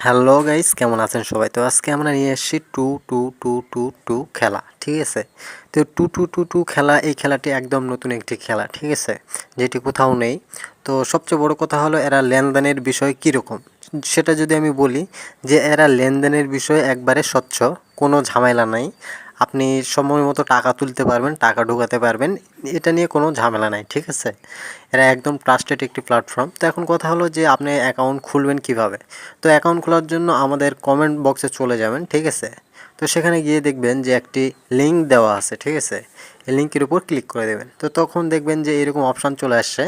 Hello guys, কেমন আছেন সবাই? তো আজকে আমরা নিয়ে এসেছি 2-2-2-2-2 খেলা, ঠিক আছে? তো 2-2-2-2 খেলা, এই খেলাটি একদম নতুন একটি খেলা, ঠিক আছে? যেটি কোথাও নেই। তো সবচেয়ে বড় কথা হলো এরা লেনদেনের বিষয় কীরকম সেটা যদি আমি বলি, যে এরা লেনদেনের বিষয় একবারে স্বচ্ছ, কোনো ঝামেলা নাই। আপনি সময় মতো টাকা তুলতে পারবেন, টাকা ঢোকাতে পারবেন, এটা নিয়ে কোনো ঝামেলা নাই, ঠিক আছে? এরা একদম ট্রাস্টেড একটি প্ল্যাটফর্ম। তো এখন কথা হলো যে আপনি অ্যাকাউন্ট খুলবেন কিভাবে? তো অ্যাকাউন্ট খোলার জন্য আমাদের কমেন্ট বক্সে চলে যাবেন, ঠিক আছে? তো সেখানে গিয়ে দেখবেন যে একটি লিঙ্ক দেওয়া আছে, ঠিক আছে? এই লিঙ্কের উপর ক্লিক করে দেবেন। তো তখন দেখবেন যে এরকম অপশান চলে আসছে।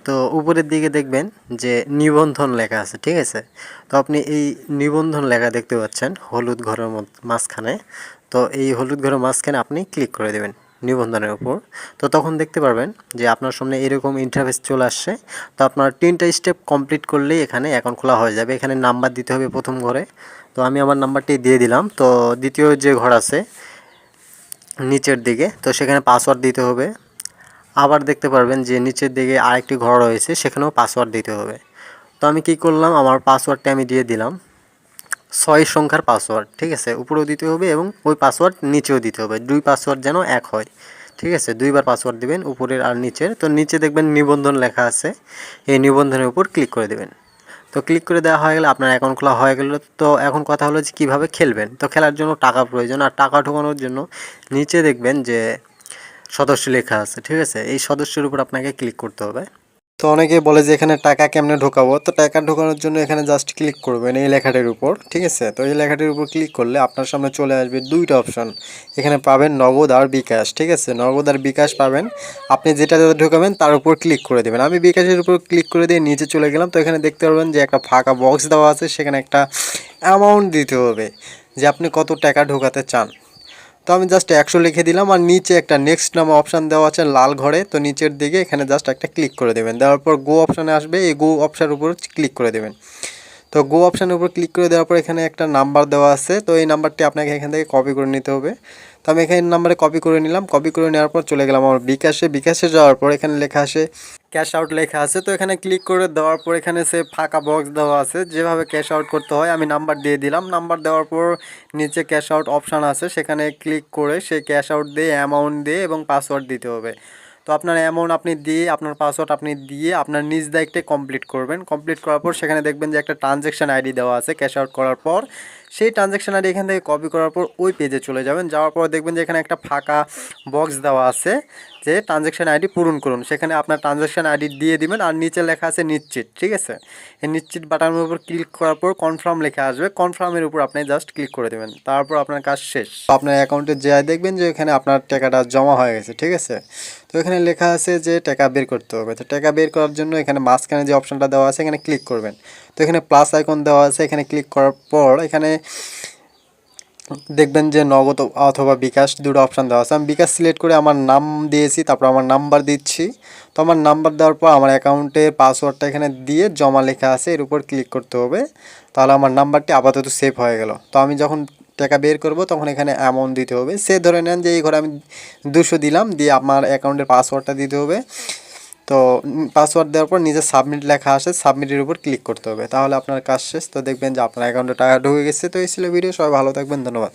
তো উপরের দিকে দেখবেন যে নিবন্ধন লেখা আছে, ঠিক আছে? তো আপনি এই নিবন্ধন লেখা দেখতে পাচ্ছেন হলুদ ঘরের মাঝখানে। তো এই হলুদ ঘরের মাঝখানে আপনি ক্লিক করে দেবেন নিবন্ধনের উপর। তো তখন দেখতে পারবেন যে আপনার সামনে এরকম ইন্টারফেস চলে আসছে। তো আপনার 3টা স্টেপ কমপ্লিট করলেই এখানে অ্যাকাউন্ট খোলা হয়ে যাবে। এখানে নাম্বার দিতে হবে প্রথম ঘরে। তো আমি আমার নাম্বারটি দিয়ে দিলাম। তো দ্বিতীয় যে ঘর আছে নিচের দিকে, তো সেখানে পাসওয়ার্ড দিতে হবে। আবার দেখতে পারবেন যে নিচের দিকে আরেকটি ঘর রয়েছে, সেখানেও পাসওয়ার্ড দিতে হবে। তো আমি কি করলাম, আমার পাসওয়ার্ডটা আমি দিয়ে দিলাম 6 সংখ্যার পাসওয়ার্ড, ঠিক আছে? উপরেও দিতে হবে এবং ওই পাসওয়ার্ড নিচেও দিতে হবে। 2 পাসওয়ার্ড যেন এক হয়, ঠিক আছে? 2 বার পাসওয়ার্ড দিবেন, উপরের আর নিচের। তো নিচে দেখবেন নিবন্ধন লেখা আছে, এই নিবন্ধনের উপর ক্লিক করে দেবেন। তো ক্লিক করে দেওয়া হয়ে গেলে আপনার অ্যাকাউন্ট খোলা হয়ে গেল। তো এখন কথা হলো যে কীভাবে খেলবেন? তো খেলার জন্য টাকা প্রয়োজন, আর টাকা ঢোকানোর জন্য নিচে দেখবেন যে সদস্য লেখা আছে, ঠিক আছে? এই সদস্যের উপর আপনাকে ক্লিক করতে হবে। তো অনেকে বলে যে এখানে টাকা কেমনে ঢোকাবো? তো টাকা ঢোকানোর জন্য এখানে জাস্ট ক্লিক করবেন এই লেখাটির উপর, ঠিক আছে? তো এই লেখাটির উপর ক্লিক করলে আপনার সামনে চলে আসবে 2টা অপশন। এখানে পাবেন নগদ আর বিকাশ, ঠিক আছে? নগদ আর বিকাশ পাবেন। আপনি যেটাতে ঢোকাবেন তার উপর ক্লিক করে দেবেন। আমি বিকাশের উপর ক্লিক করে দিয়ে নিচে চলে গেলাম। তো এখানে দেখতে পারবেন যে একটা ফাঁকা বক্স দেওয়া আছে, সেখানে একটা অ্যামাউন্ট দিতে হবে যে আপনি কত টাকা ঢোকাতে চান। তো আমি জাস্ট 100 লিখে দিলাম, আর নিচে একটা নেক্সট নামে অপশান দেওয়া আছে লাল ঘরে। তো নিচের দিকে এখানে জাস্ট একটা ক্লিক করে দেবেন। দেওয়ার পর গো অপশানে আসবে, এই গো অপশানের উপর ক্লিক করে দেবেন। তো গো অপশানের উপর ক্লিক করে দেওয়ার পর এখানে একটা নাম্বার দেওয়া আছে। তো এই নাম্বারটি আপনাকে এখান থেকে কপি করে নিতে হবে। তো আমি এখানে নাম্বারে কপি করে নিলাম। কপি করে নেওয়ার পর চলে গেলাম আমার বিকাশে। বিকাশে যাওয়ার পর এখানে লেখা আসে ক্যাশ আউট লেখা আছে। তো এখানে ক্লিক করে দেওয়ার পর এখানে সে ফাঁকা বক্স দেওয়া আছে, যেভাবে ক্যাশ আউট করতে হয় আমি নাম্বার দিয়ে দিলাম। নাম্বার দেওয়ার পর নিচে ক্যাশ আউট অপশান আছে, সেখানে ক্লিক করে সেই ক্যাশ আউট দিয়ে অ্যামাউন্ট দিয়ে এবং পাসওয়ার্ড দিতে হবে। তো আপনার অ্যামাউন্ট আপনি দিয়ে, আপনার পাসওয়ার্ড আপনি দিয়ে আপনার নিজ দায়িত্বে কমপ্লিট করবেন। কমপ্লিট করার পর সেখানে দেখবেন যে একটা ট্রানজ্যাকশান আইডি দেওয়া আছে ক্যাশ আউট করার পর। সেই ট্রানজ্যাকশান আইডি এখান থেকে কপি করার পর ওই পেজে চলে যাবেন। যাওয়ার পর দেখবেন যে এখানে একটা ফাঁকা বক্স দেওয়া আছে যে ট্রানজ্যাকশান আইডি পূরণ করুন। সেখানে আপনার ট্রানজ্যাকশান আইডি দিয়ে দিবেন, আর নিচে লেখা আছে নিশ্চিত, ঠিক আছে? এই নিশ্চিত বাটনের উপর ক্লিক করার পর কনফার্ম লেখা আসবে, কনফার্মের উপর আপনি জাস্ট ক্লিক করে দেবেন। তারপর আপনার কাজ শেষ। আপনার অ্যাকাউন্টে যাই দেখবেন যে এখানে আপনার টাকাটা জমা হয়ে গেছে, ঠিক আছে? তো এখানে লেখা আছে যে টাকা বের করতে হবে। তো টাকা বের করার জন্য এখানে মাঝখানে যে অপশানটা দেওয়া আছে এখানে ক্লিক করবেন। তো এখানে প্লাস আইকন দেওয়া আছে, এখানে ক্লিক করার পর এখানে দেখবেন যে নগদ অথবা বিকাশ 2টো অপশান দেওয়া আছে। আমি বিকাশ সিলেক্ট করে আমার নাম দিয়েছি, তারপর আমার নাম্বার দিচ্ছি। তো আমার নাম্বার দেওয়ার পর আমার অ্যাকাউন্টের পাসওয়ার্ডটা এখানে দিয়ে জমা লেখা আছে এর উপর ক্লিক করতে হবে। তাহলে আমার নাম্বারটি আপাতত সেভ হয়ে গেল। তো আমি যখন টাকা বের করব তখন এখানে অ্যামাউন্ট দিতে হবে। সে ধরে নেন যে এই ঘরে আমি 200 দিলাম, দিয়ে আমার অ্যাকাউন্টের পাসওয়ার্ডটা দিতে হবে। তো পাসওয়ার্ড দেওয়ার পর নিচে সাবমিট লেখা আসে, সাবমিটের উপর ক্লিক করতে হবে। তাহলে আপনার কাজ শেষ। তো দেখবেন যে আপনার অ্যাকাউন্টে টাকা ঢুকে গেছে। তো এই ছিল ভিডিও। সবাই ভালো থাকবেন, ধন্যবাদ।